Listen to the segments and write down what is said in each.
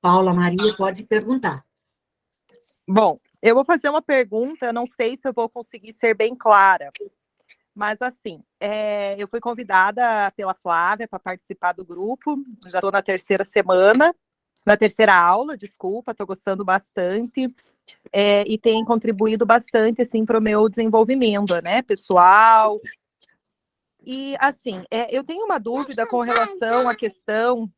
Paula Maria pode perguntar. Bom, eu vou fazer uma pergunta, eu não sei se eu vou conseguir ser bem clara, mas assim, eu fui convidada pela Flávia para participar do grupo, já estou na terceira semana, na terceira aula, desculpa, estou gostando bastante, e tem contribuído bastante, assim, para o meu desenvolvimento, né, pessoal. E, assim, eu tenho uma dúvida com relação à questão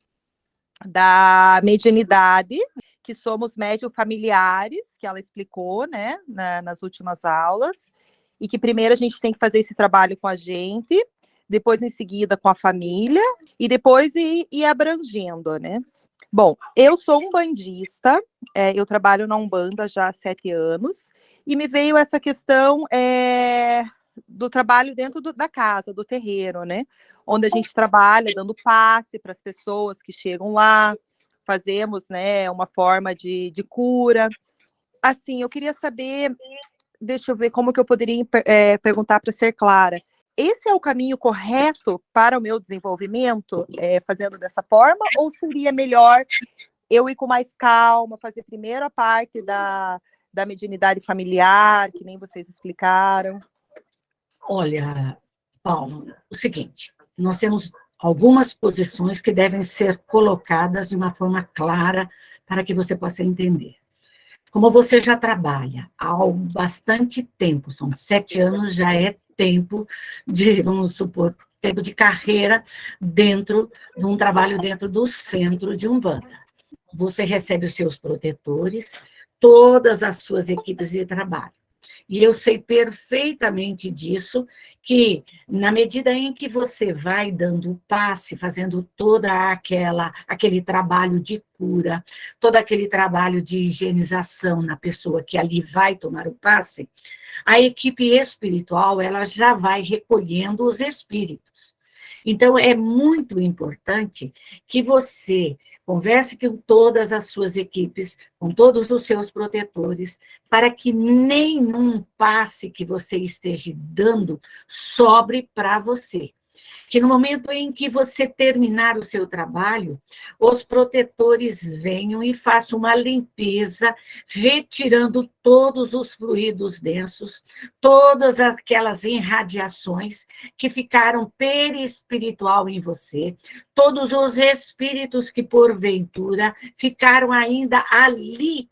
da mediunidade, que somos médium familiares, que ela explicou, né, nas últimas aulas, e que primeiro a gente tem que fazer esse trabalho com a gente, depois em seguida com a família, e depois ir abrangendo, né. Bom, eu sou umbandista, eu trabalho na Umbanda já há 7 anos, e me veio essa questão do trabalho dentro da casa, do terreiro, né, onde a gente trabalha dando passe para as pessoas que chegam lá, fazemos, né, uma forma de cura. Assim, eu queria saber, deixa eu ver como que eu poderia perguntar para ser clara. Esse é o caminho correto para o meu desenvolvimento, fazendo dessa forma, ou seria melhor eu ir com mais calma, fazer primeiro a parte da mediunidade familiar, que nem vocês explicaram? Olha, Paulo, o seguinte, nós temos algumas posições que devem ser colocadas de uma forma clara para que você possa entender. Como você já trabalha há bastante tempo, são 7 anos, já é tempo de, vamos supor, tempo de carreira dentro de um trabalho dentro do centro de Umbanda. Você recebe os seus protetores, todas as suas equipes de trabalho. E eu sei perfeitamente disso, que na medida em que você vai dando o passe, fazendo toda aquele trabalho de cura, todo aquele trabalho de higienização na pessoa que ali vai tomar o passe, a equipe espiritual ela já vai recolhendo os espíritos. Então, é muito importante que você converse com todas as suas equipes, com todos os seus protetores, para que nenhum passe que você esteja dando sobre para você. Que no momento em que você terminar o seu trabalho, os protetores venham e façam uma limpeza, retirando todos os fluidos densos, todas aquelas irradiações que ficaram perispiritual em você, todos os espíritos que, porventura, ficaram ainda ali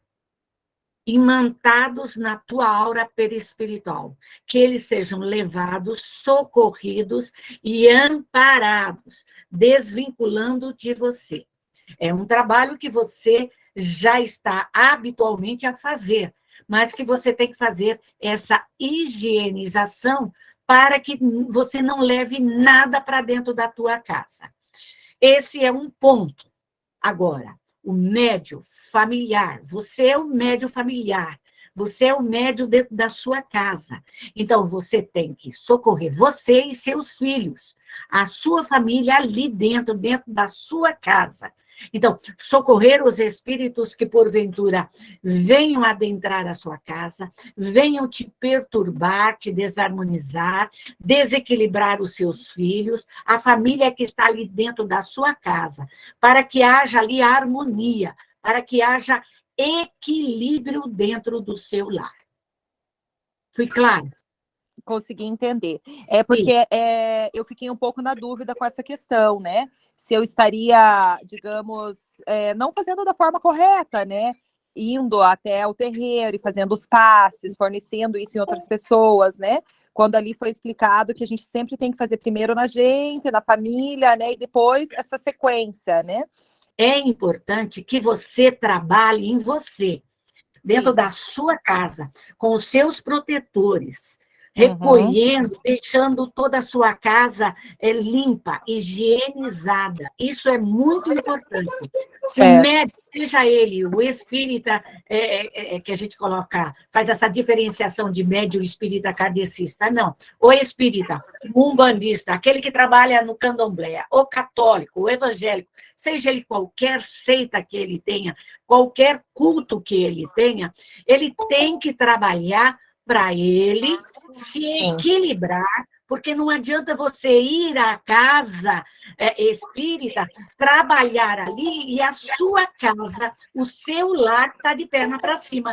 imantados na tua aura perispiritual, que eles sejam levados, socorridos e amparados, desvinculando de você. É um trabalho que você já está habitualmente a fazer, mas que você tem que fazer essa higienização para que você não leve nada para dentro da tua casa. Esse é um ponto. Agora, o médium familiar, você é o médium familiar, você é o médium dentro da sua casa. Então, você tem que socorrer você e seus filhos, a sua família ali dentro da sua casa. Então, socorrer os espíritos que, porventura, venham adentrar a sua casa, venham te perturbar, te desarmonizar, desequilibrar os seus filhos, a família que está ali dentro da sua casa, para que haja ali harmonia, para que haja equilíbrio dentro do seu lar. Fui claro? Consegui entender. É porque eu fiquei um pouco na dúvida com essa questão, né? Se eu estaria, digamos, não fazendo da forma correta, né? Indo até o terreiro e fazendo os passes, fornecendo isso em outras pessoas, né? Quando ali foi explicado que a gente sempre tem que fazer primeiro na gente, na família, né? E depois essa sequência, né? É importante que você trabalhe em você, dentro da sua casa, com os seus protetores, recolhendo, deixando toda a sua casa limpa, higienizada. Isso é muito importante. O médico, seja ele o espírita, que a gente coloca, faz essa diferenciação de médium espírita kardecista, não. O espírita, o umbandista, aquele que trabalha no candomblé, o católico, o evangélico, seja ele qualquer seita que ele tenha, qualquer culto que ele tenha, ele tem que trabalhar para ele se equilibrar Porque não adianta você ir à casa espírita, trabalhar ali, e a sua casa, o seu lar está de perna para cima.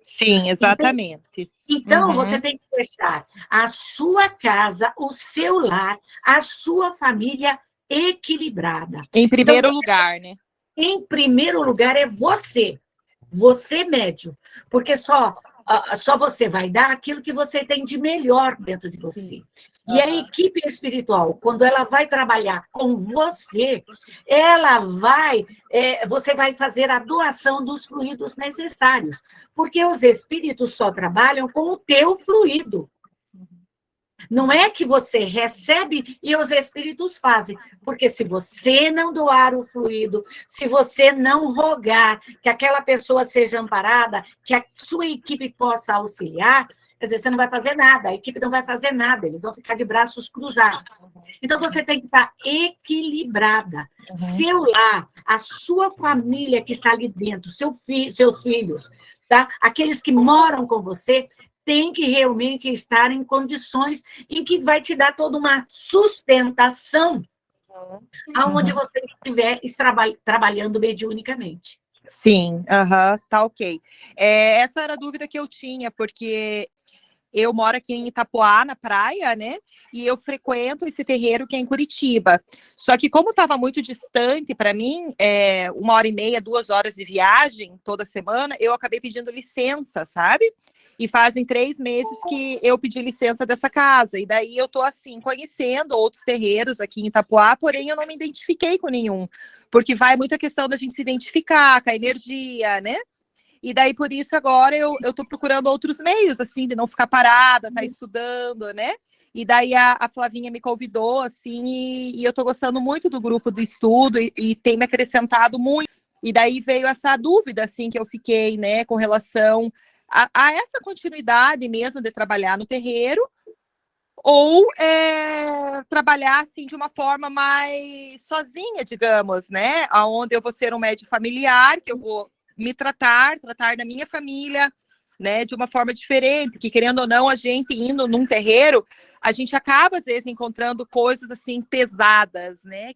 Sim, exatamente. Então, você tem que deixar a sua casa, o seu lar, a sua família equilibrada. Em primeiro lugar, né? Em primeiro lugar é você médium, porque só você vai dar aquilo que você tem de melhor dentro de você. E a equipe espiritual, quando ela vai trabalhar com você, você vai fazer a doação dos fluidos necessários, porque os espíritos só trabalham com o teu fluido. Não é que você recebe e os espíritos fazem, porque se você não doar o fluido, se você não rogar que aquela pessoa seja amparada, que a sua equipe possa auxiliar, quer dizer, você não vai fazer nada, a equipe não vai fazer nada, eles vão ficar de braços cruzados. Então, você tem que estar equilibrada. Seu lar, a sua família que está ali dentro, seus filhos, tá? Aqueles que moram com você, tem que realmente estar em condições em que vai te dar toda uma sustentação aonde você estiver trabalhando mediunicamente. Sim, tá ok. Essa era a dúvida que eu tinha, porque eu moro aqui em Itapoá, na praia, né? E eu frequento esse terreiro que é em Curitiba. Só que como estava muito distante para mim, 1h30, 2 horas de viagem toda semana, eu acabei pedindo licença, sabe? E fazem 3 meses que eu pedi licença dessa casa. E daí eu tô assim, conhecendo outros terreiros aqui em Itapoá, porém eu não me identifiquei com nenhum. Porque vai muita questão da gente se identificar com a energia, né? E daí, por isso, agora eu tô procurando outros meios, assim, de não ficar parada, tá estudando, né? E daí a Flavinha me convidou, assim, e eu tô gostando muito do grupo do estudo e tem me acrescentado muito. E daí veio essa dúvida, assim, que eu fiquei, né, com relação a essa continuidade mesmo de trabalhar no terreiro, ou trabalhar, assim, de uma forma mais sozinha, digamos, né? Onde eu vou ser um médium familiar, que eu vou me tratar da minha família, né, de uma forma diferente, porque querendo ou não, a gente indo num terreiro, a gente acaba às vezes encontrando coisas assim pesadas, né,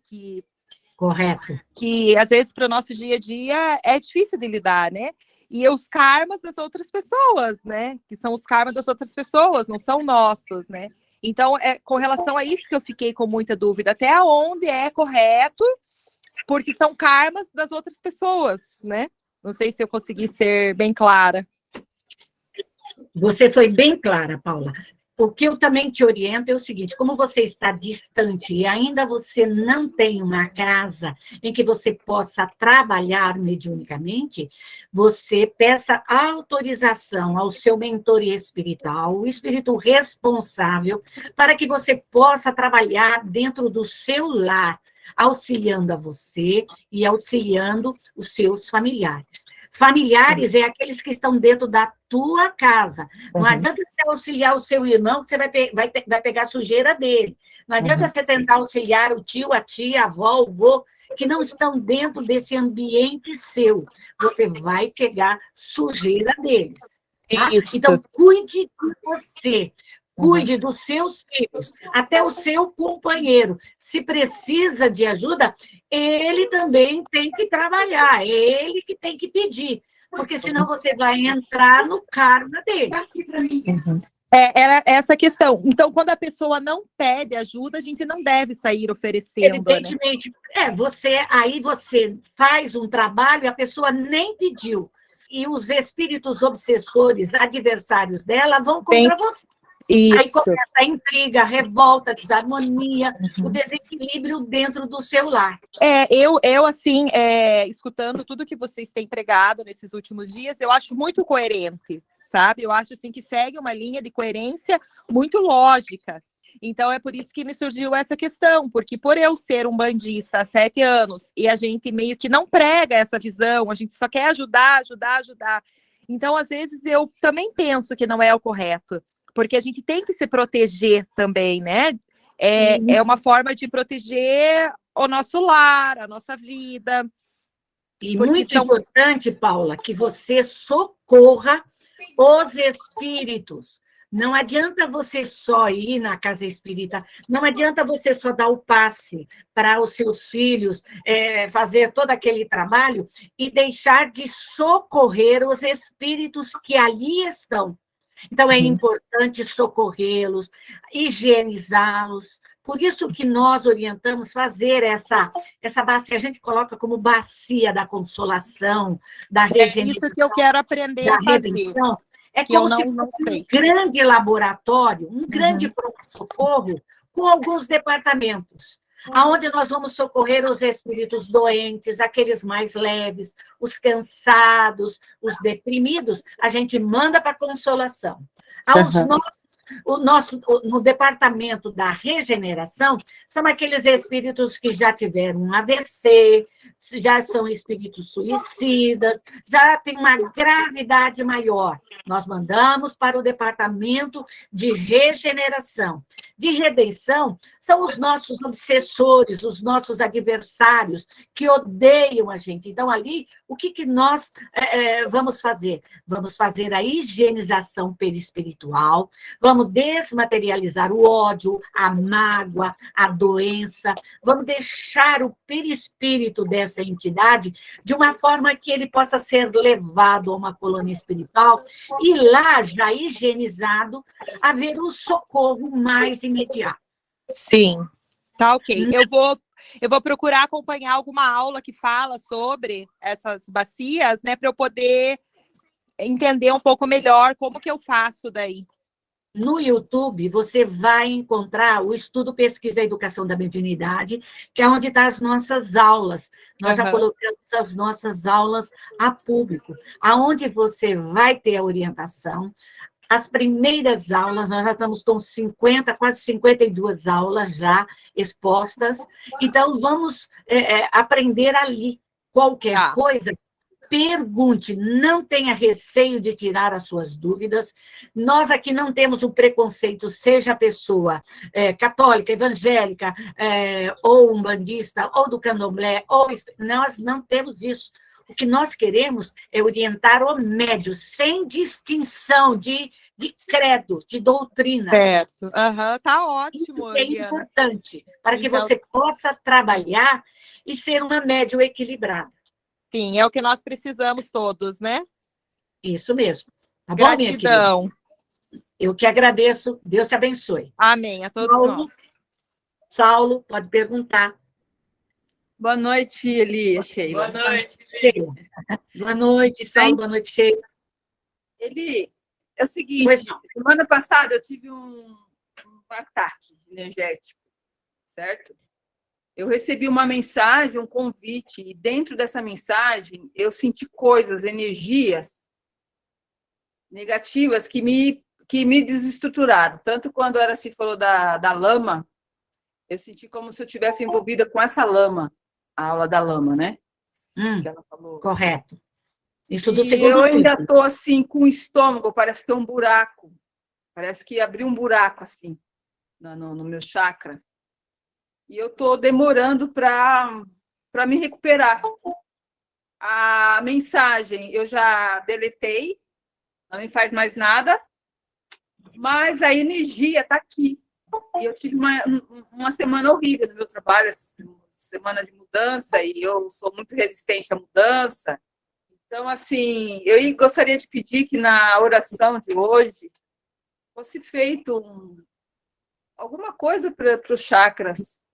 Correto. Que às vezes para o nosso dia a dia é difícil de lidar, né? E os karmas das outras pessoas, né? Que são os karmas das outras pessoas, não são nossos, né? Então, com relação a isso que eu fiquei com muita dúvida, até onde é correto, porque são karmas das outras pessoas, né? Não sei se eu consegui ser bem clara. Você foi bem clara, Paula. O que eu também te oriento é o seguinte, como você está distante e ainda você não tem uma casa em que você possa trabalhar mediunicamente, você peça autorização ao seu mentor espiritual, o espírito responsável, para que você possa trabalhar dentro do seu lar, auxiliando a você e auxiliando os seus familiares. Familiares é aqueles que estão dentro da tua casa. Não adianta você auxiliar o seu irmão, que você vai pegar a sujeira dele. Não adianta você tentar auxiliar o tio, a tia, a avó, o vô, que não estão dentro desse ambiente seu. Você vai pegar sujeira deles. Tá? Então, cuide de você. Cuide dos seus filhos, até o seu companheiro. Se precisa de ajuda, ele também tem que trabalhar, ele que tem que pedir, porque senão você vai entrar no karma dele. Era essa questão. Então, quando a pessoa não pede ajuda, a gente não deve sair oferecendo, evidentemente, né? Você faz um trabalho e a pessoa nem pediu. E os espíritos obsessores, adversários dela, vão contra você. Isso. Aí começa a intriga, a revolta, a desarmonia, o desequilíbrio dentro do seu lar. Eu assim, escutando tudo que vocês têm pregado nesses últimos dias, eu acho muito coerente, sabe? Eu acho assim que segue uma linha de coerência muito lógica. Então, é por isso que me surgiu essa questão, porque por eu ser um bandista há 7 anos, e a gente meio que não prega essa visão, a gente só quer ajudar. Então, às vezes, eu também penso que não é o correto. Porque a gente tem que se proteger também, né? É uma forma de proteger o nosso lar, a nossa vida. E muito importante, Paula, que você socorra os espíritos. Não adianta você só ir na casa espírita, não adianta você só dar o passe para os seus filhos, fazer todo aquele trabalho e deixar de socorrer os espíritos que ali estão. Então, é importante socorrê-los, higienizá-los. Por isso que nós orientamos fazer essa bacia, a gente coloca como bacia da consolação, da É isso que eu quero aprender da a fazer, redenção. É que eu como se não fosse sei. um grande laboratório, um grande pronto-socorro com alguns departamentos, aonde nós vamos socorrer os espíritos doentes, aqueles mais leves, os cansados, os deprimidos, a gente manda para a consolação. No departamento da regeneração, são aqueles espíritos que já tiveram um AVC, já são espíritos suicidas, já tem uma gravidade maior. Nós mandamos para o departamento de regeneração. De redenção, são os nossos obsessores, os nossos adversários, que odeiam a gente. Então, ali, o que nós vamos fazer? Vamos fazer a higienização perispiritual, vamos desmaterializar o ódio, a mágoa, a doença, vamos deixar o perispírito dessa entidade de uma forma que ele possa ser levado a uma colônia espiritual e lá, já higienizado, haver um socorro mais imediato. Sim, tá ok. Eu vou procurar acompanhar alguma aula que fala sobre essas bacias, né, para eu poder entender um pouco melhor como que eu faço daí. No YouTube, você vai encontrar o Estudo, Pesquisa e Educação da Mediunidade, que é onde estão as nossas aulas. Nós já colocamos as nossas aulas a público, aonde você vai ter a orientação. As primeiras aulas, nós já estamos com 50, quase 52 aulas já expostas. Então, vamos aprender ali. Qualquer coisa, pergunte, não tenha receio de tirar as suas dúvidas. Nós aqui não temos o preconceito, seja a pessoa católica, evangélica, ou umbandista, ou do candomblé, nós não temos isso. O que nós queremos é orientar o médium, sem distinção de credo, de doutrina. Certo. Tá ótimo, Isso é importante, para que você possa trabalhar e ser uma médium equilibrada. Sim, é o que nós precisamos todos, né? Isso mesmo. Tá bom, gratidão. Minha querida? Eu que agradeço. Deus te abençoe. Amém, a todos nós. Saulo, pode perguntar. Boa noite, Eli, Sheila. Boa noite, Sheila. Boa noite, Saulo. Boa noite, Sheila. Eli, é o seguinte, semana passada eu tive um ataque energético, certo? Eu recebi uma mensagem, um convite, e dentro dessa mensagem eu senti coisas, energias negativas que me desestruturaram. Tanto quando ela se falou da lama, eu senti como se eu tivesse envolvida com essa lama, a aula da lama, né? Que ela falou. Correto. Isso do e segundo eu ainda ciclo. estou assim, com o estômago, parece ter um buraco. Parece que abriu um buraco assim, no meu chakra. E eu estou demorando para me recuperar. A mensagem eu já deletei, não me faz mais nada, mas a energia está aqui. E eu tive uma semana horrível no meu trabalho, semana de mudança, e eu sou muito resistente à mudança. Então, assim, eu gostaria de pedir que na oração de hoje fosse feito alguma coisa para os chakras.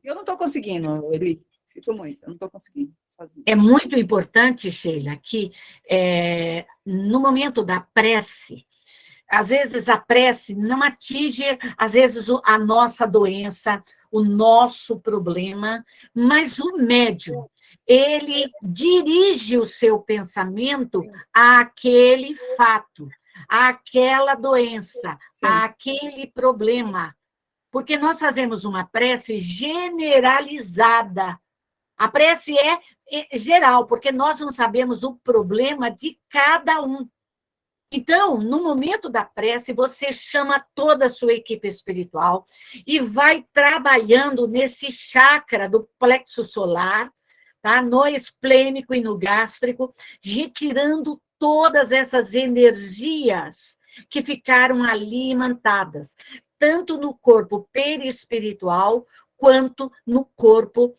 Eu não estou conseguindo, Eli. Sinto muito, eu não estou conseguindo sozinha. É muito importante, Sheila, que no momento da prece, às vezes a prece não atinge, às vezes, a nossa doença, o nosso problema, mas o médium, ele dirige o seu pensamento àquele fato, àquela doença, àquele problema. Porque nós fazemos uma prece generalizada. A prece é geral, porque nós não sabemos o problema de cada um. Então, no momento da prece, você chama toda a sua equipe espiritual e vai trabalhando nesse chakra do plexo solar, tá? No esplênico e no gástrico, retirando todas essas energias que ficaram ali imantadas, tanto no corpo perispiritual, quanto no corpo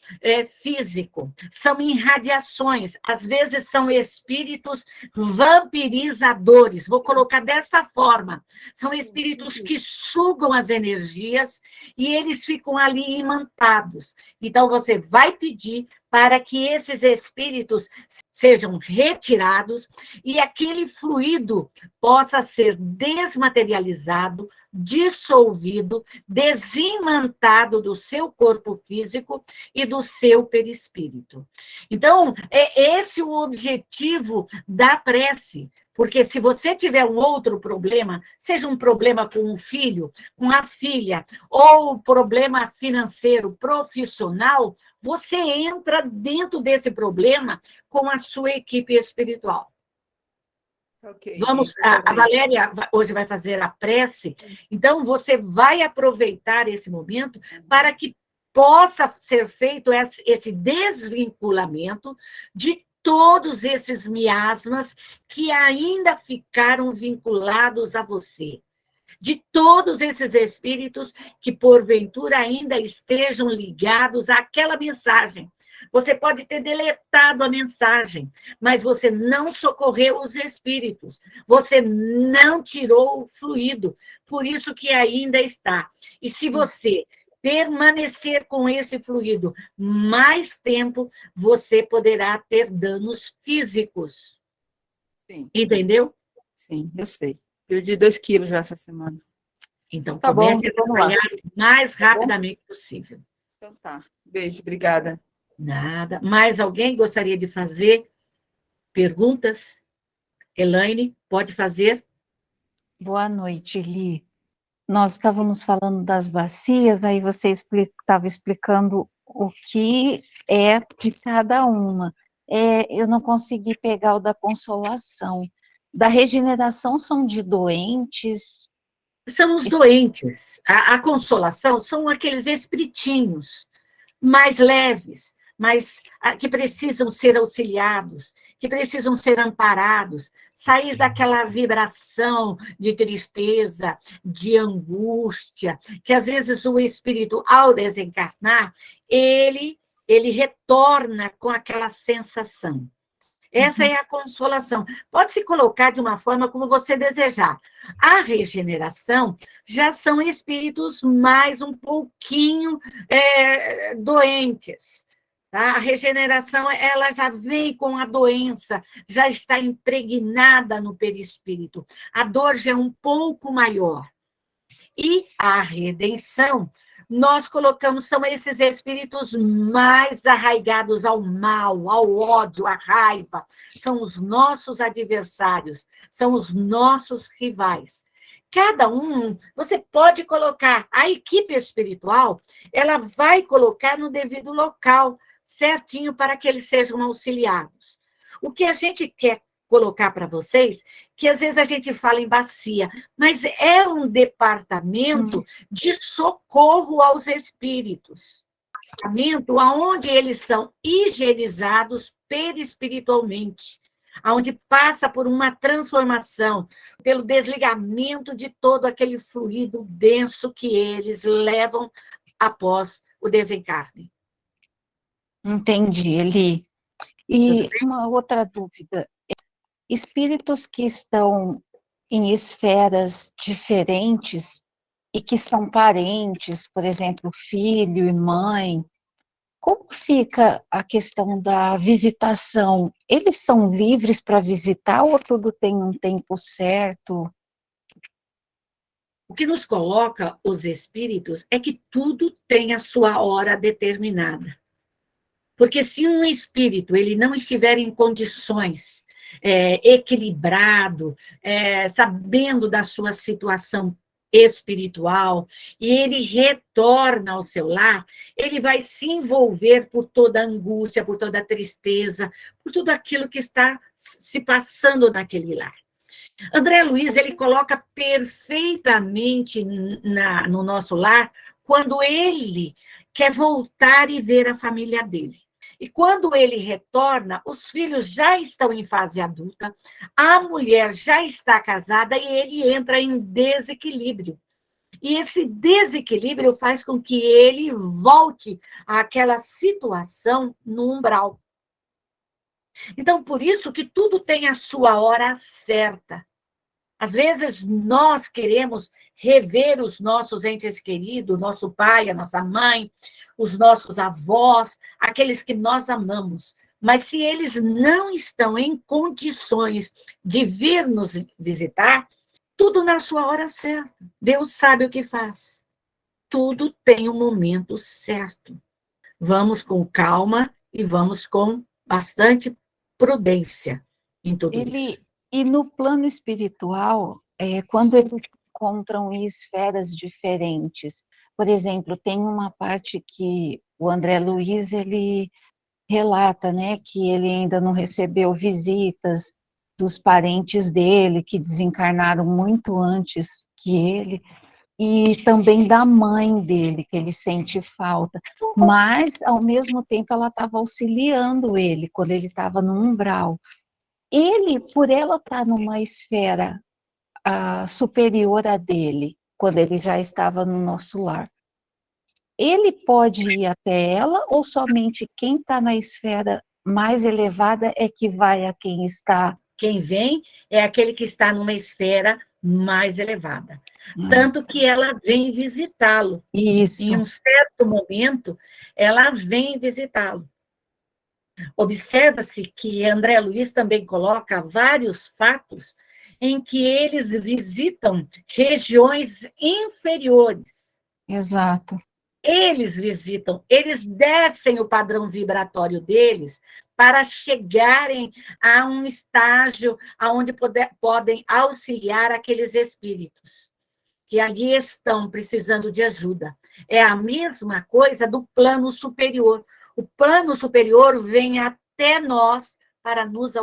físico. São irradiações, às vezes são espíritos vampirizadores, vou colocar dessa forma. São espíritos que sugam as energias e eles ficam ali imantados. Então, você vai pedir para que esses espíritos sejam retirados e aquele fluido possa ser desmaterializado, dissolvido, desimantado do seu corpo físico e do seu perispírito. Então, é esse o objetivo da prece, porque se você tiver um outro problema, seja um problema com um filho, com a filha, ou problema financeiro, profissional, você entra dentro desse problema com a sua equipe espiritual. Okay, Vamos, a Valéria hoje vai fazer a prece, então você vai aproveitar esse momento para que possa ser feito esse desvinculamento de todos esses miasmas que ainda ficaram vinculados a você, de todos esses espíritos que, porventura, ainda estejam ligados àquela mensagem. Você pode ter deletado a mensagem, mas você não socorreu os espíritos, você não tirou o fluido, por isso que ainda está. E se você permanecer com esse fluido mais tempo, você poderá ter danos físicos. Sim. Entendeu? Sim, eu sei. Perdi 2 quilos já essa semana. Então, tá comece bom, a trabalhar o mais rapidamente possível. Então tá. Beijo, obrigada. Nada. Mais alguém gostaria de fazer perguntas? Elaine, pode fazer? Boa noite, Li. Nós estávamos falando das bacias, aí você estava explicando o que é de cada uma. Eu não consegui pegar o da consolação. Da regeneração são de doentes? São os doentes. A consolação são aqueles espiritinhos mais leves, mas que precisam ser auxiliados, que precisam ser amparados, sair daquela vibração de tristeza, de angústia, que às vezes o espírito, ao desencarnar, ele retorna com aquela sensação. Essa é a consolação. Pode se colocar de uma forma como você desejar. A regeneração já são espíritos mais um pouquinho doentes. Tá? A regeneração ela já vem com a doença, já está impregnada no perispírito. A dor já é um pouco maior. E a redenção, nós colocamos, são esses espíritos mais arraigados ao mal, ao ódio, à raiva. São os nossos adversários, são os nossos rivais. Cada um, você pode colocar, a equipe espiritual, ela vai colocar no devido local, certinho, para que eles sejam auxiliados. O que a gente quer colocar para vocês, que às vezes a gente fala em bacia, mas é um departamento de socorro aos espíritos. Departamento onde eles são higienizados perispiritualmente, onde passa por uma transformação, pelo desligamento de todo aquele fluido denso que eles levam após o desencarne. Entendi, Eli. E uma outra dúvida. Espíritos que estão em esferas diferentes e que são parentes, por exemplo, filho e mãe, como fica a questão da visitação? Eles são livres para visitar ou tudo tem um tempo certo? O que nos coloca os espíritos é que tudo tem a sua hora determinada. Porque se um espírito ele não estiver em condições equilibrado, sabendo da sua situação espiritual, e ele retorna ao seu lar, ele vai se envolver por toda a angústia, por toda a tristeza, por tudo aquilo que está se passando naquele lar. André Luiz, ele coloca perfeitamente no nosso lar quando ele quer voltar e ver a família dele. E quando ele retorna, os filhos já estão em fase adulta, a mulher já está casada e ele entra em desequilíbrio. E esse desequilíbrio faz com que ele volte àquela situação no umbral. Então, por isso que tudo tem a sua hora certa. Às vezes, nós queremos rever os nossos entes queridos, nosso pai, a nossa mãe, os nossos avós, aqueles que nós amamos. Mas se eles não estão em condições de vir nos visitar, tudo na sua hora certa. Deus sabe o que faz. Tudo tem um momento certo. Vamos com calma e vamos com bastante prudência em tudo isso. E no plano espiritual, quando eles se encontram em esferas diferentes, por exemplo, tem uma parte que o André Luiz, ele relata, né, que ele ainda não recebeu visitas dos parentes dele, que desencarnaram muito antes que ele, e também da mãe dele, que ele sente falta. Mas, ao mesmo tempo, ela estava auxiliando ele, quando ele estava no umbral. Ele, por ela estar numa esfera superior à dele, quando ele já estava no nosso lar, ele pode ir até ela, ou somente quem está na esfera mais elevada é que vai a quem está? Quem vem é aquele que está numa esfera mais elevada. Tanto que ela vem visitá-lo. Isso. Em um certo momento, ela vem visitá-lo. Observa-se que André Luiz também coloca vários fatos em que eles visitam regiões inferiores. Exato. Eles visitam, eles descem o padrão vibratório deles para chegarem a um estágio onde podem auxiliar aqueles espíritos que ali estão precisando de ajuda. É a mesma coisa do plano superior. O plano superior vem até nós para nos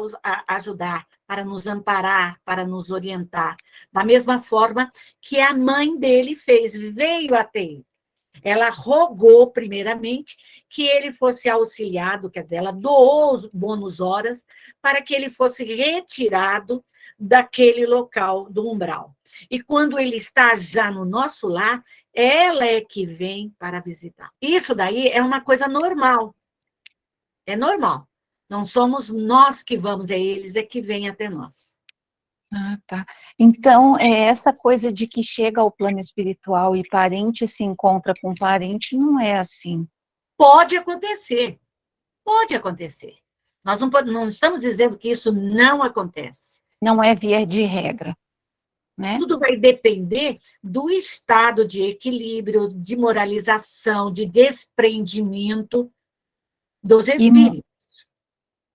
ajudar, para nos amparar, para nos orientar. Da mesma forma que a mãe dele fez, veio até ele. Ela rogou, primeiramente, que ele fosse auxiliado, quer dizer, ela doou bônus horas para que ele fosse retirado daquele local do umbral. E quando ele está já no nosso lar, ela é que vem para visitar. Isso daí é uma coisa normal. É normal. Não somos nós que vamos, é eles é que vêm até nós. Ah, tá. Então, essa coisa de que chega ao plano espiritual e parente se encontra com parente, não é assim. Pode acontecer. Pode acontecer. Nós não estamos dizendo que isso não acontece. Não é via de regra, né? Tudo vai depender do estado de equilíbrio, de moralização, de desprendimento dos espíritos.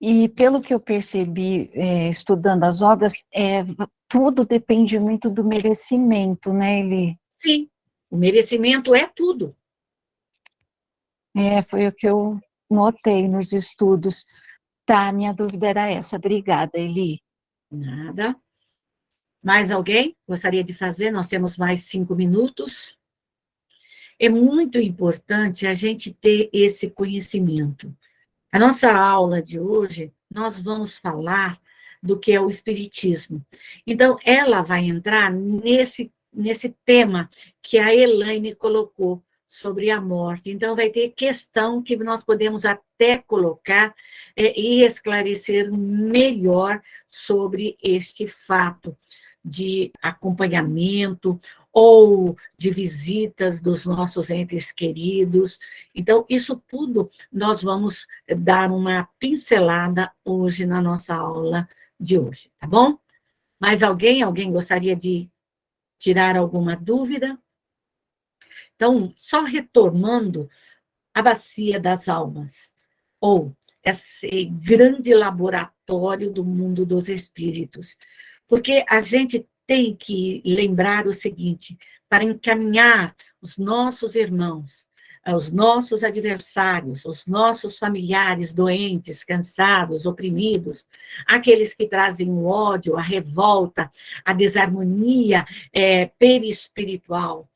E pelo que eu percebi, estudando as obras, tudo depende muito do merecimento, né, Eli? Sim, o merecimento é tudo. Foi o que eu notei nos estudos. Tá, minha dúvida era essa. Obrigada, Eli. Nada. Mais alguém gostaria de fazer? Nós temos mais 5 minutos. É muito importante a gente ter esse conhecimento. A nossa aula de hoje, nós vamos falar do que é o Espiritismo. Então, ela vai entrar nesse tema que a Elaine colocou sobre a morte. Então, vai ter questão que nós podemos até colocar e esclarecer melhor sobre este fato de acompanhamento ou de visitas dos nossos entes queridos. Então, isso tudo nós vamos dar uma pincelada hoje na nossa aula de hoje, tá bom? Mais alguém? Alguém gostaria de tirar alguma dúvida? Então, só retomando a bacia das almas, ou esse grande laboratório do mundo dos espíritos, porque a gente tem que lembrar o seguinte, para encaminhar os nossos irmãos, os nossos adversários, os nossos familiares doentes, cansados, oprimidos, aqueles que trazem o ódio, a revolta, a desarmonia perispiritual.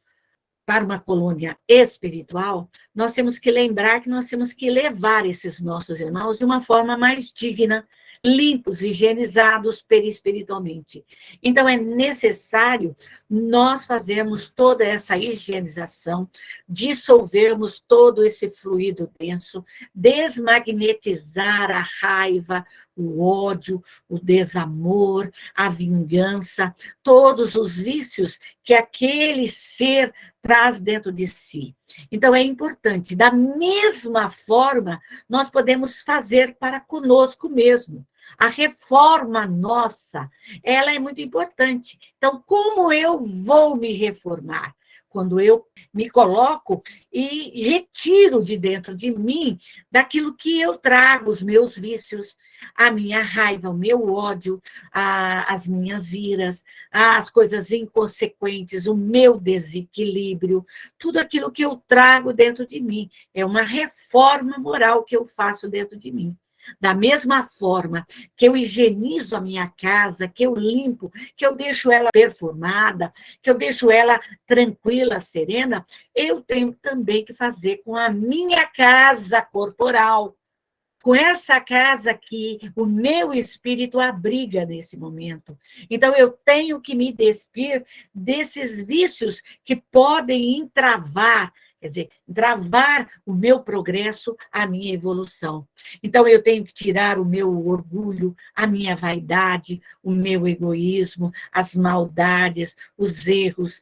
para uma colônia espiritual, nós temos que lembrar que nós temos que levar esses nossos irmãos de uma forma mais digna, limpos, higienizados perispiritualmente. Então, é necessário nós fazermos toda essa higienização, dissolvermos todo esse fluido denso, desmagnetizar a raiva, o ódio, o desamor, a vingança, todos os vícios que aquele ser traz dentro de si. Então, é importante, da mesma forma, nós podemos fazer para conosco mesmo. A reforma nossa, ela é muito importante. Então, como eu vou me reformar? Quando eu me coloco e retiro de dentro de mim daquilo que eu trago, os meus vícios, a minha raiva, o meu ódio, as minhas iras, as coisas inconsequentes, o meu desequilíbrio, tudo aquilo que eu trago dentro de mim. É uma reforma moral que eu faço dentro de mim. Da mesma forma que eu higienizo a minha casa, que eu limpo, que eu deixo ela perfumada, que eu deixo ela tranquila, serena, eu tenho também que fazer com a minha casa corporal, com essa casa que o meu espírito abriga nesse momento. Então, eu tenho que me despir desses vícios que podem entravar, quer dizer, travar o meu progresso, a minha evolução. Então, eu tenho que tirar o meu orgulho, a minha vaidade, o meu egoísmo, as maldades, os erros,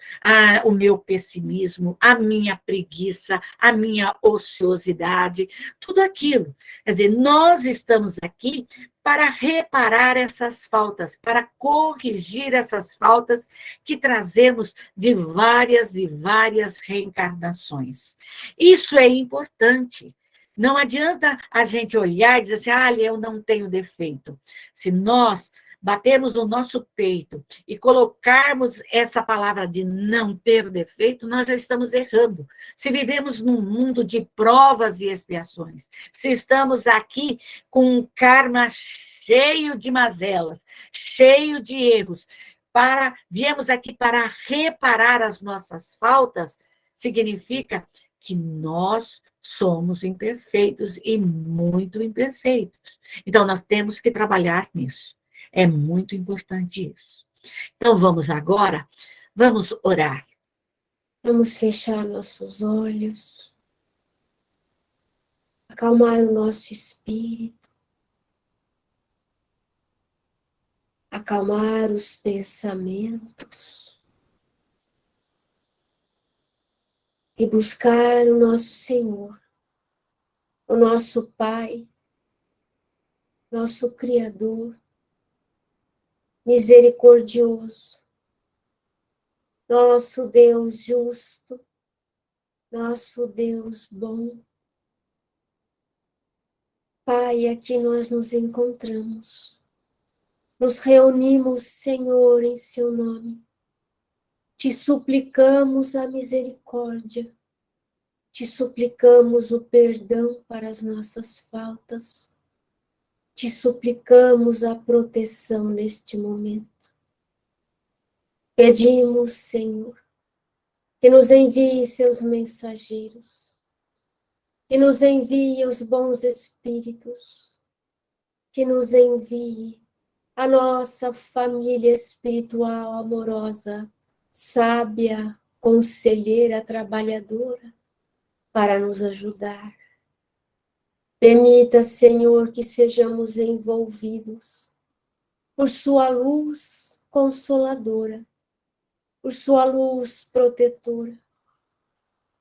o meu pessimismo, a minha preguiça, a minha ociosidade, tudo aquilo. Quer dizer, nós estamos aqui para reparar essas faltas, para corrigir essas faltas que trazemos de várias e várias reencarnações. Isso é importante. Não adianta a gente olhar e dizer assim, eu não tenho defeito. Se nós batermos no nosso peito e colocarmos essa palavra de não ter defeito, nós já estamos errando. Se vivemos num mundo de provas e expiações, se estamos aqui com um karma cheio de mazelas, cheio de erros, viemos aqui para reparar as nossas faltas, significa que nós somos imperfeitos e muito imperfeitos. Então, nós temos que trabalhar nisso. É muito importante isso. Então, vamos agora, vamos orar. Vamos fechar nossos olhos, acalmar o nosso espírito, acalmar os pensamentos e buscar o nosso Senhor, o nosso Pai, nosso Criador, misericordioso, nosso Deus justo, nosso Deus bom. Pai, aqui nós nos encontramos. Nos reunimos, Senhor, em seu nome. Te suplicamos a misericórdia. Te suplicamos o perdão para as nossas faltas. Te suplicamos a proteção neste momento. Pedimos, Senhor, que nos envie seus mensageiros, que nos envie os bons espíritos, que nos envie a nossa família espiritual amorosa, sábia, conselheira, trabalhadora, para nos ajudar. Permita, Senhor, que sejamos envolvidos por sua luz consoladora, por sua luz protetora,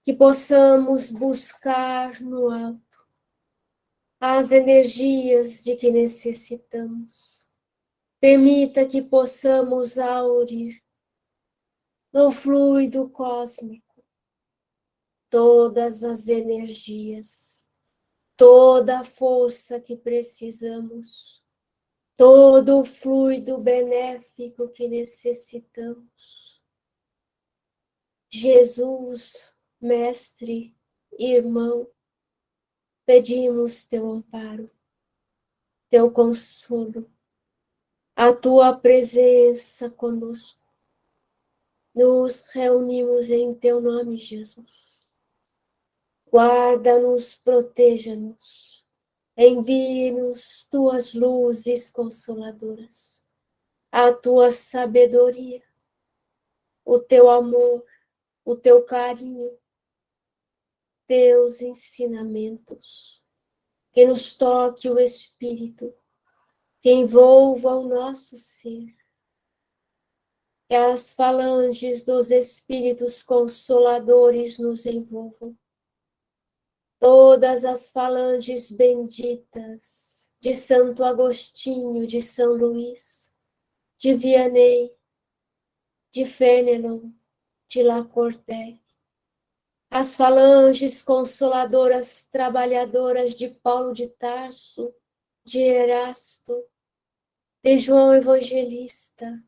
que possamos buscar no alto as energias de que necessitamos. Permita que possamos aurir no fluido cósmico todas as energias, toda a força que precisamos, todo o fluido benéfico que necessitamos. Jesus, Mestre, Irmão, pedimos teu amparo, teu consolo, a tua presença conosco. nos reunimos em teu nome, Jesus. Guarda-nos, proteja-nos. Envie-nos tuas luzes consoladoras, a tua sabedoria, o teu amor, o teu carinho, teus ensinamentos. Que nos toque o Espírito, que envolva o nosso ser. Que as falanges dos Espíritos Consoladores nos envolvam. Todas as falanges benditas de Santo Agostinho, de São Luís, de Vianney, de Fénelon, de Lacordaire, as falanges consoladoras trabalhadoras de Paulo de Tarso, de Erasto, de João Evangelista,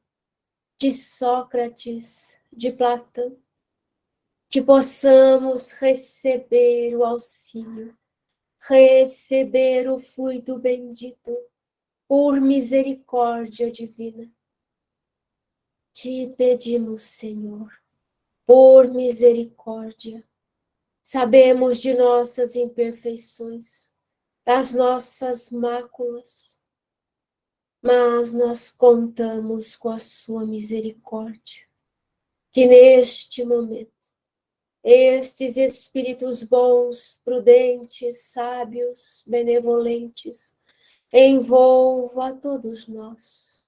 de Sócrates, de Platão, que possamos receber o auxílio, receber o fluido bendito, por misericórdia divina. Te pedimos, Senhor, por misericórdia. Sabemos de nossas imperfeições, das nossas máculas, mas nós contamos com a sua misericórdia, que neste momento, estes espíritos bons, prudentes, sábios, benevolentes, envolva a todos nós,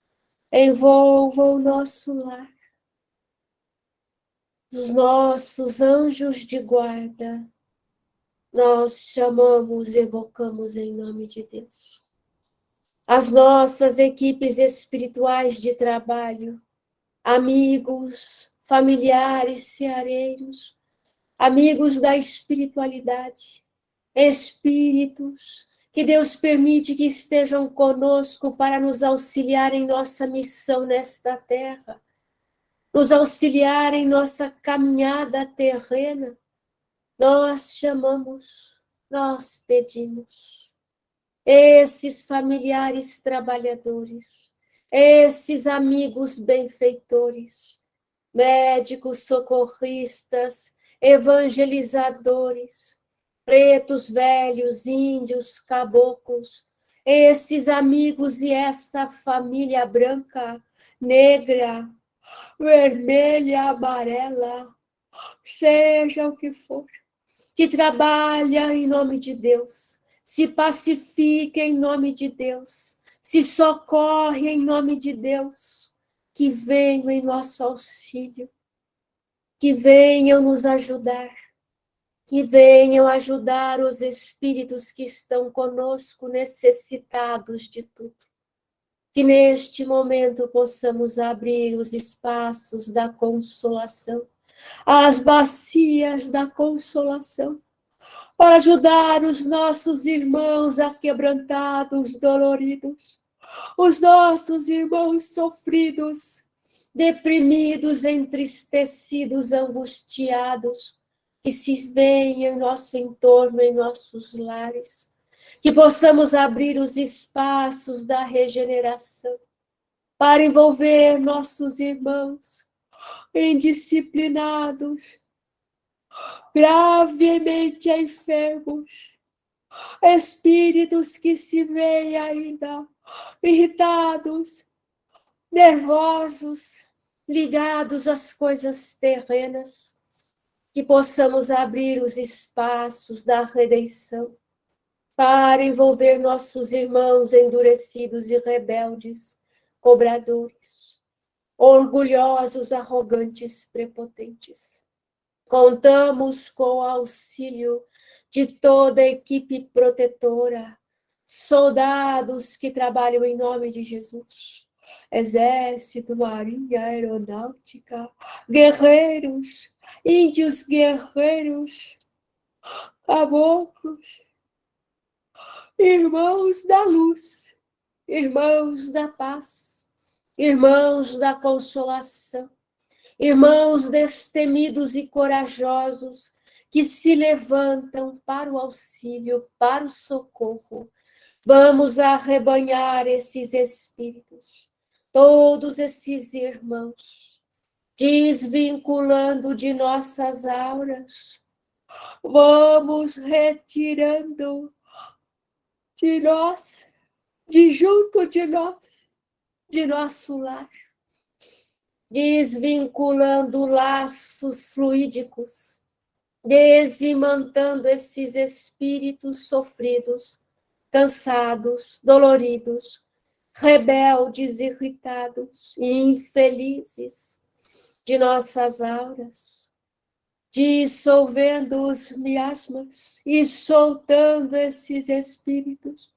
envolva o nosso lar, os nossos anjos de guarda, nós chamamos, evocamos em nome de Deus. As nossas equipes espirituais de trabalho, amigos, familiares, ceareiros, amigos da espiritualidade, espíritos que Deus permite que estejam conosco para nos auxiliar em nossa missão nesta terra, nos auxiliar em nossa caminhada terrena, nós chamamos, nós pedimos. Esses familiares trabalhadores, esses amigos benfeitores, médicos, socorristas, evangelizadores, pretos, velhos, índios, caboclos, esses amigos e essa família branca, negra, vermelha, amarela, seja o que for, que trabalha em nome de Deus, se pacifica em nome de Deus, se socorre em nome de Deus, que venham em nosso auxílio, que venham nos ajudar, que venham ajudar os espíritos que estão conosco necessitados de tudo. Que neste momento possamos abrir os espaços da consolação, as bacias da consolação, para ajudar os nossos irmãos aquebrantados, doloridos, os nossos irmãos sofridos, deprimidos, entristecidos, angustiados, que se veem em nosso entorno, em nossos lares, que possamos abrir os espaços da regeneração para envolver nossos irmãos indisciplinados, gravemente enfermos, espíritos que se veem ainda irritados, nervosos, ligados às coisas terrenas, que possamos abrir os espaços da redenção para envolver nossos irmãos endurecidos e rebeldes, cobradores, orgulhosos, arrogantes, prepotentes. Contamos com o auxílio de toda a equipe protetora, soldados que trabalham em nome de Jesus, Exército, Marinha, Aeronáutica, guerreiros, índios guerreiros, caboclos, irmãos da luz, irmãos da paz, irmãos da consolação, irmãos destemidos e corajosos que se levantam para o auxílio, para o socorro. Vamos arrebanhar esses espíritos, todos esses irmãos, desvinculando de nossas auras. Vamos retirando de nós, de junto de nós, de nosso lar, desvinculando laços fluídicos, desimantando esses espíritos sofridos, cansados, doloridos, rebeldes, irritados e infelizes de nossas auras, dissolvendo os miasmas e soltando esses espíritos,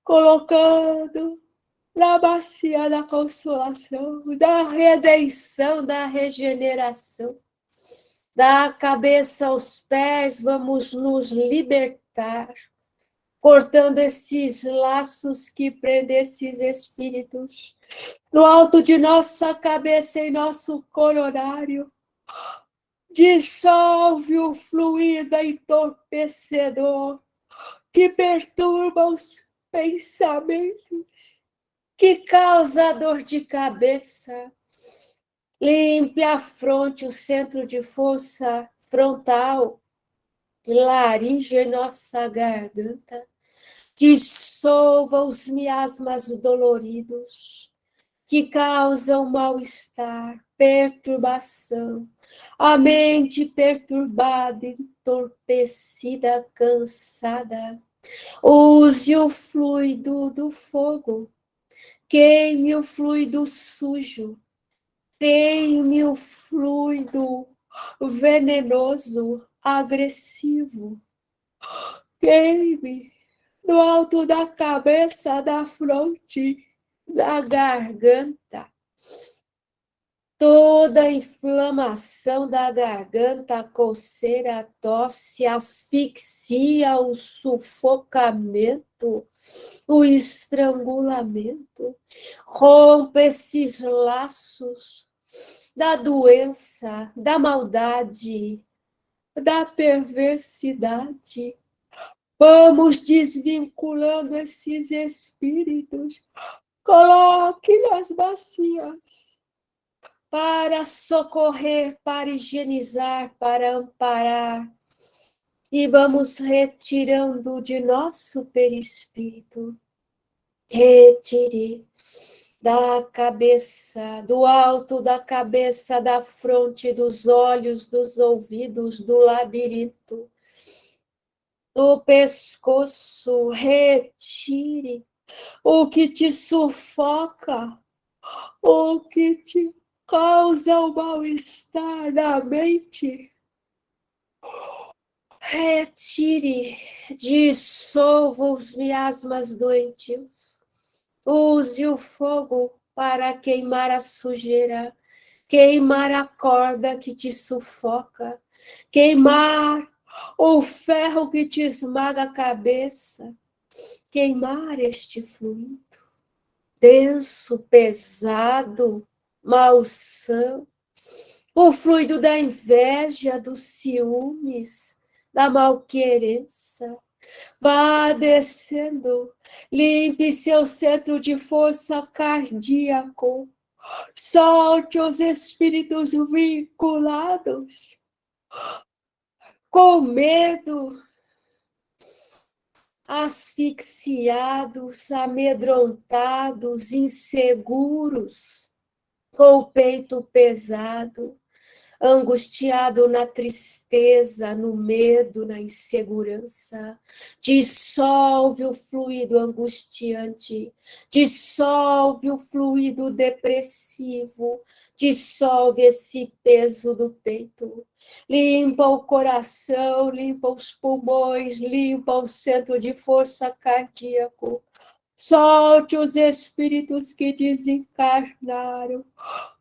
colocando na bacia da consolação, da redenção, da regeneração. Da cabeça aos pés, vamos nos libertar, cortando esses laços que prendem esses espíritos. No alto de nossa cabeça, em nosso coronário, dissolve o fluido entorpecedor que perturba os pensamentos, que causa dor de cabeça. Limpe a fronte, o centro de força frontal, laringe em nossa garganta. Dissolva os miasmas doloridos que causam mal-estar, perturbação. A mente perturbada, entorpecida, cansada. Use o fluido do fogo. Queime o fluido sujo. Queime o fluido venenoso, agressivo. Queime no alto da cabeça, da fronte, da garganta. Toda a inflamação da garganta, a coceira, a tosse, asfixia, o sufocamento, o estrangulamento. Rompa esses laços da doença, da maldade, da perversidade. Vamos desvinculando esses espíritos. Coloque nas bacias para socorrer, para higienizar, para amparar. E vamos retirando de nosso perispírito. Retire da cabeça, do alto da cabeça, da fronte, dos olhos, dos ouvidos, do labirinto, do pescoço. Retire o que te sufoca, o que te causa o mal-estar na mente. Retire, dissolva os miasmas doentios. Use o fogo para queimar a sujeira, queimar a corda que te sufoca, queimar o ferro que te esmaga a cabeça, queimar este fluido denso, pesado, malsão, o fluido da inveja, dos ciúmes, da malquerença. Vá descendo, limpe seu centro de força cardíaco, solte os espíritos vinculados, com medo, asfixiados, amedrontados, inseguros, com o peito pesado, angustiado na tristeza, no medo, na insegurança. Dissolve o fluido angustiante, dissolve o fluido depressivo, dissolve esse peso do peito. Limpa o coração, limpa os pulmões, limpa o centro de força cardíaco. Solte os espíritos que desencarnaram,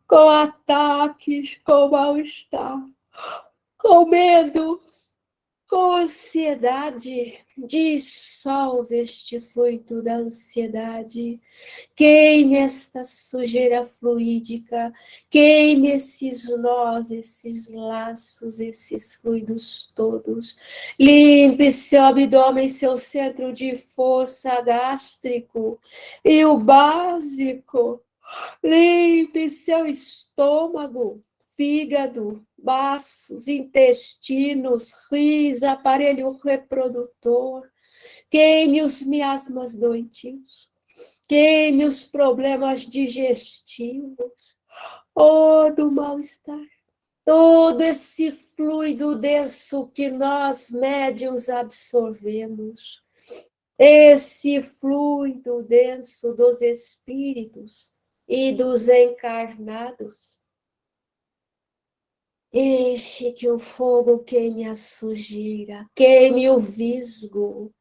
com ataques, com mal-estar, com medo, com ansiedade. Dissolve este fluido da ansiedade, queime esta sujeira fluídica, queime esses nós, esses laços, esses fluidos todos. Limpe seu abdômen, seu centro de força gástrico e o básico. Limpe seu estômago, fígado, baços, intestinos, rins, aparelho reprodutor, queime os miasmas doentios, queime os problemas digestivos, do mal-estar. Todo esse fluido denso que nós, médiuns, absorvemos, esse fluido denso dos espíritos e dos encarnados, deixe que o fogo queime a sujeira, queime o visgo,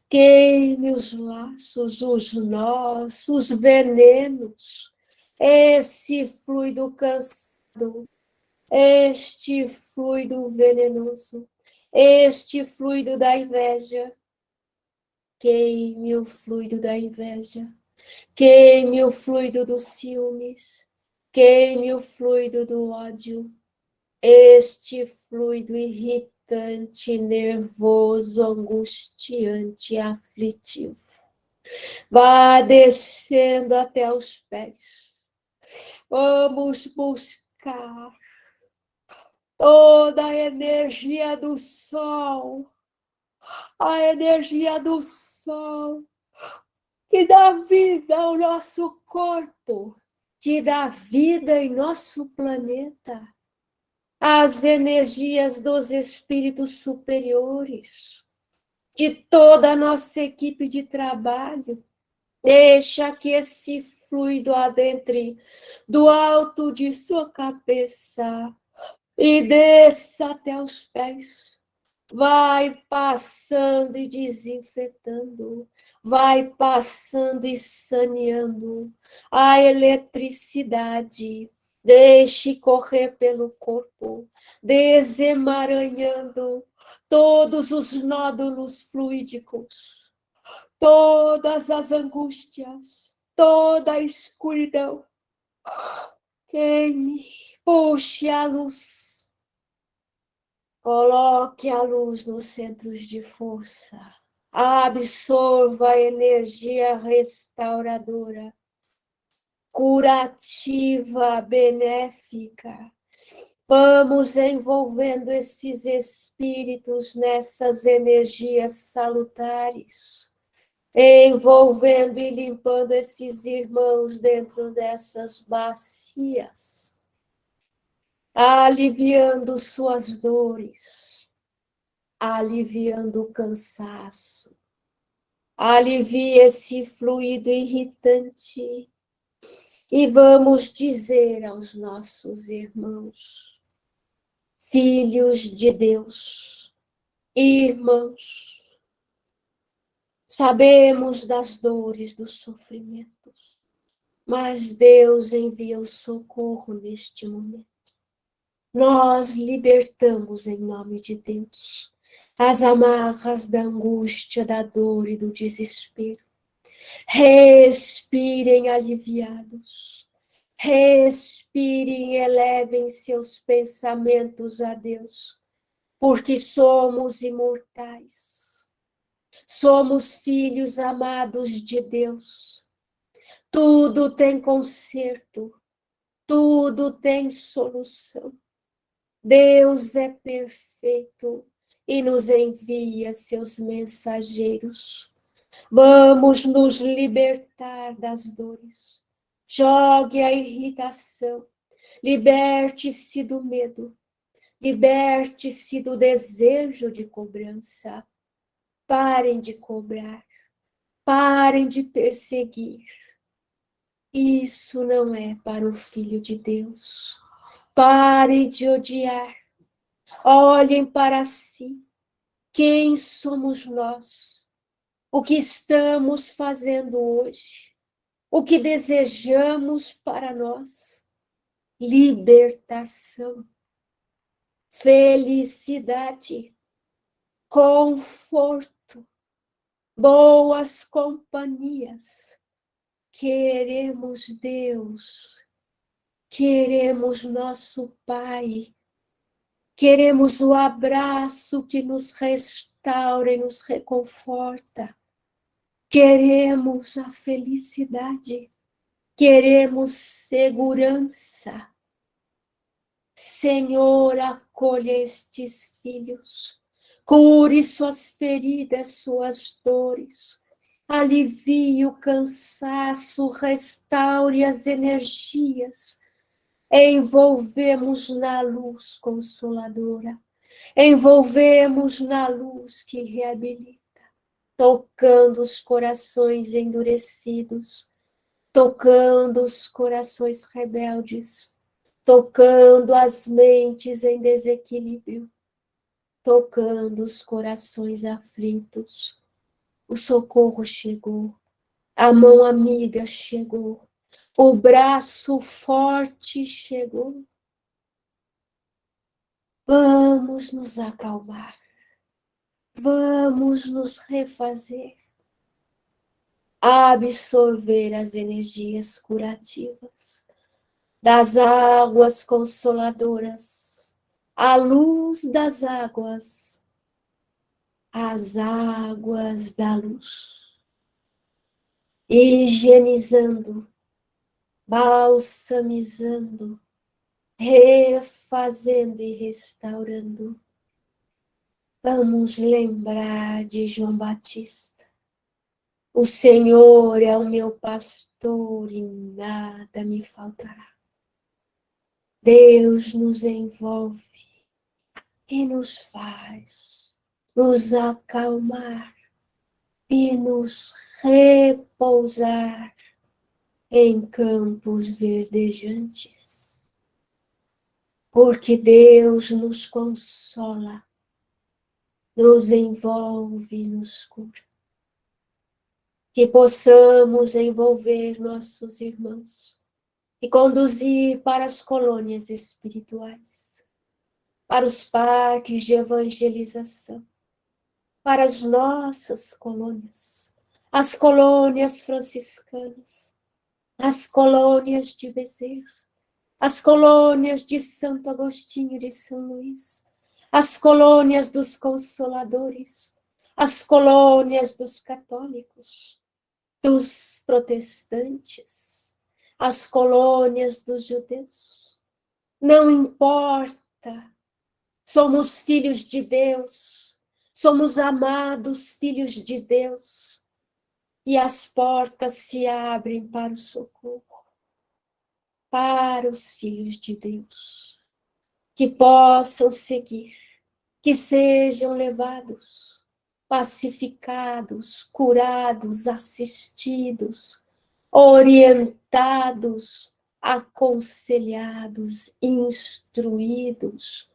queime os laços, os nós, os venenos, esse fluido cansado, este fluido venenoso, este fluido da inveja, queime o fluido da inveja, queime o fluido dos ciúmes, queime o fluido do ódio, este fluido irritante, nervoso, angustiante, aflitivo. Vá descendo até os pés. Vamos buscar toda a energia do sol, a energia do sol que dá vida ao nosso corpo, que dá vida em nosso planeta, as energias dos espíritos superiores, de toda a nossa equipe de trabalho. Deixa que esse fluido adentre do alto de sua cabeça e desça até os pés. Vai passando e desinfetando, vai passando e saneando a eletricidade. Deixe correr pelo corpo, desemaranhando todos os nódulos fluídicos, todas as angústias, toda a escuridão. Queime, puxe a luz. Coloque a luz nos centros de força. Absorva a energia restauradora, curativa, benéfica. Vamos envolvendo esses espíritos nessas energias salutares, envolvendo e limpando esses irmãos dentro dessas bacias, aliviando suas dores, aliviando o cansaço, alivia esse fluido irritante e vamos dizer aos nossos irmãos, filhos de Deus, irmãos, sabemos das dores, dos sofrimentos, mas Deus envia o socorro neste momento. Nós libertamos em nome de Deus as amarras da angústia, da dor e do desespero. Respirem aliviados. Respirem e elevem seus pensamentos a Deus, porque somos imortais. Somos filhos amados de Deus. Tudo tem conserto, tudo tem solução. Deus é perfeito e nos envia seus mensageiros. Vamos nos libertar das dores. Jogue a irritação. Liberte-se do medo. Liberte-se do desejo de cobrança. Parem de cobrar. Parem de perseguir. Isso não é para o Filho de Deus. Parem de odiar. Olhem para si. Quem somos nós? O que estamos fazendo hoje? O que desejamos para nós? Libertação, felicidade, conforto, boas companhias. Queremos Deus, queremos nosso Pai, queremos o abraço que nos restaura e nos reconforta. Queremos a felicidade, queremos segurança. Senhor, acolha estes filhos, cure suas feridas, suas dores, alivie o cansaço, restaure as energias, envolvemos na luz consoladora, envolvemos na luz que reabilita, tocando os corações endurecidos, tocando os corações rebeldes, tocando as mentes em desequilíbrio, tocando os corações aflitos. O socorro chegou, a mão amiga chegou, o braço forte chegou. Vamos nos acalmar, vamos nos refazer, absorver as energias curativas das águas consoladoras, a luz das águas, as águas da luz, higienizando, balsamizando, refazendo e restaurando. Vamos lembrar de João Batista. O Senhor é o meu pastor e nada me faltará. Deus nos envolve e nos faz nos acalmar e nos repousar em campos verdejantes. Porque Deus nos consola, nos envolve e nos cura. Que possamos envolver nossos irmãos e conduzir para as colônias espirituais, para os parques de evangelização, para as nossas colônias, as colônias franciscanas, as colônias de Bezerra, as colônias de Santo Agostinho de São Luís, as colônias dos Consoladores, as colônias dos católicos, dos protestantes, as colônias dos judeus. Não importa, somos filhos de Deus, somos amados filhos de Deus, e as portas se abrem para o socorro, para os filhos de Deus, que possam seguir, que sejam levados, pacificados, curados, assistidos, orientados, aconselhados, instruídos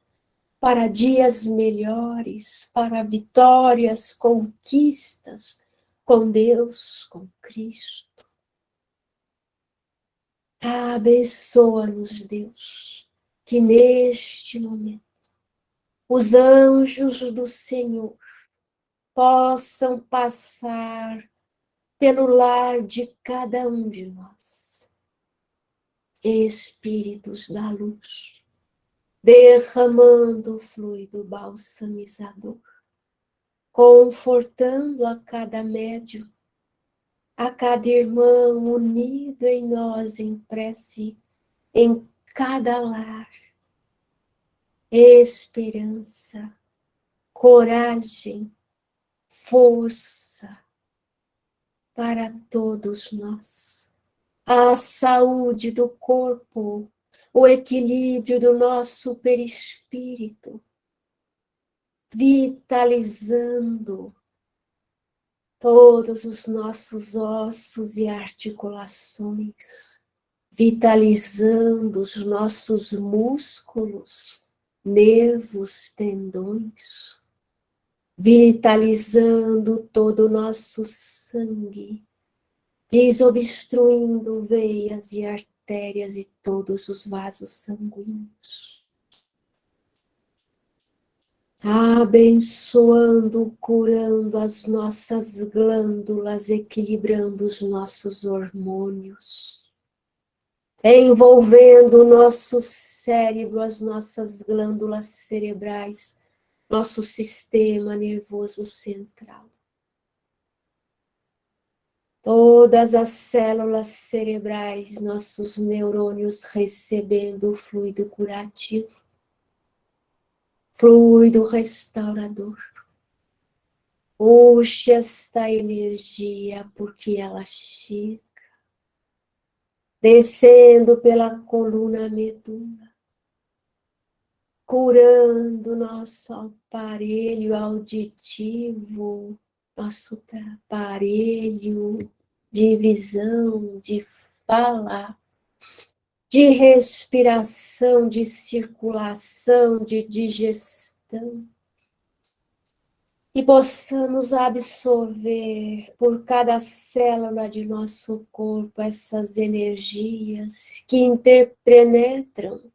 para dias melhores, para vitórias, conquistas com Deus, com Cristo. Abençoa-nos, Deus, que neste momento os anjos do Senhor possam passar pelo lar de cada um de nós. Espíritos da luz, derramando o fluido balsamizador, confortando a cada médium, a cada irmão unido em nós em prece, em cada lar. Esperança, coragem, força para todos nós. A saúde do corpo, o equilíbrio do nosso perispírito, vitalizando todos os nossos ossos e articulações, vitalizando os nossos músculos, nervos, tendões, vitalizando todo o nosso sangue, desobstruindo veias e artérias e todos os vasos sanguíneos. Abençoando, curando as nossas glândulas, equilibrando os nossos hormônios, envolvendo o nosso cérebro, as nossas glândulas cerebrais, nosso sistema nervoso central. Todas as células cerebrais, nossos neurônios recebendo o fluido curativo, fluido restaurador. Puxe esta energia, porque ela chega, descendo pela coluna medula, curando nosso aparelho auditivo, nosso aparelho de visão, de fala, de respiração, de circulação, de digestão. E possamos absorver por cada célula de nosso corpo essas energias que interpenetram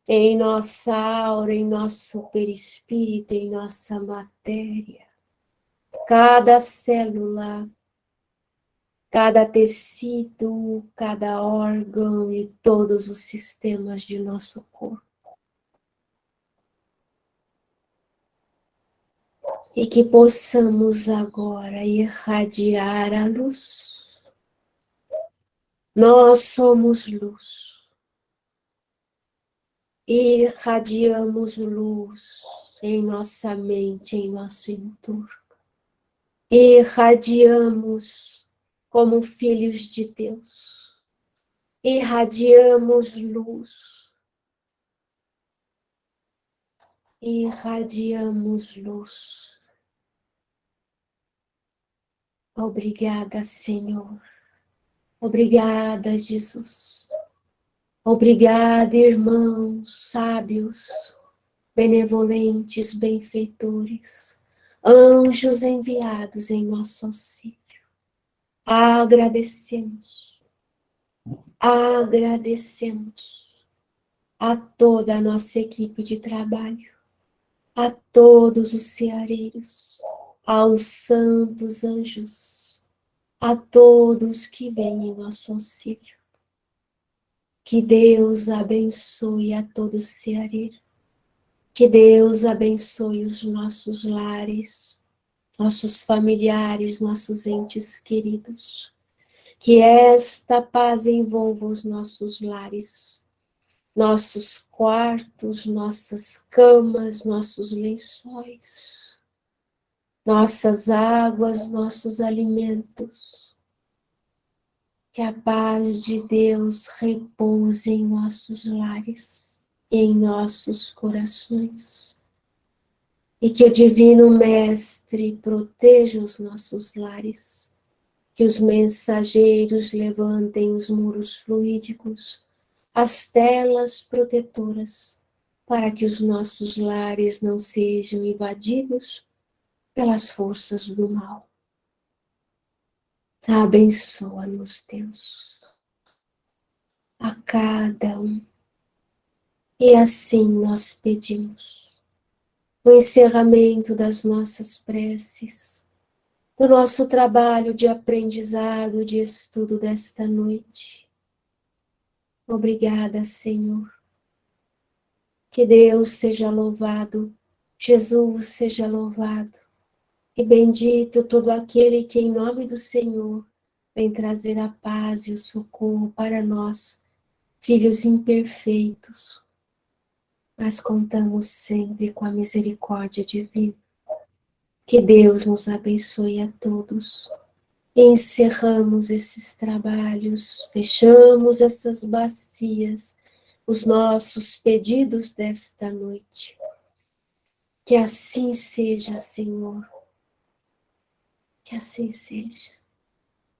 em nossa aura, em nosso perispírito, em nossa matéria. Cada célula, cada tecido, cada órgão e todos os sistemas de nosso corpo. E que possamos agora irradiar a luz. Nós somos luz. Irradiamos luz em nossa mente, em nosso entorno. Irradiamos como filhos de Deus. Irradiamos luz. Irradiamos luz. Obrigada, Senhor. Obrigada, Jesus. Obrigada, irmãos sábios, benevolentes, benfeitores, anjos enviados em nosso auxílio. Agradecemos a toda a nossa equipe de trabalho, a todos os ceareiros, aos santos anjos, a todos que vêm em nosso auxílio. Que Deus abençoe a todo ceareiro. Que Deus abençoe os nossos lares, nossos familiares, nossos entes queridos. Que esta paz envolva os nossos lares, nossos quartos, nossas camas, nossos lençóis, nossas águas, nossos alimentos. Que a paz de Deus repouse em nossos lares, em nossos corações. E que o Divino Mestre proteja os nossos lares. Que os mensageiros levantem os muros fluídicos, as telas protetoras, para que os nossos lares não sejam invadidos pelas forças do mal. Abençoa-nos, Deus, a cada um. E assim nós pedimos o encerramento das nossas preces, do nosso trabalho de aprendizado, de estudo desta noite. Obrigada, Senhor. Que Deus seja louvado, Jesus seja louvado, e bendito todo aquele que em nome do Senhor vem trazer a paz e o socorro para nós, filhos imperfeitos, mas contamos sempre com a misericórdia divina. Que Deus nos abençoe a todos. E encerramos esses trabalhos, fechamos essas bacias, os nossos pedidos desta noite. Que assim seja, Senhor. Que assim seja.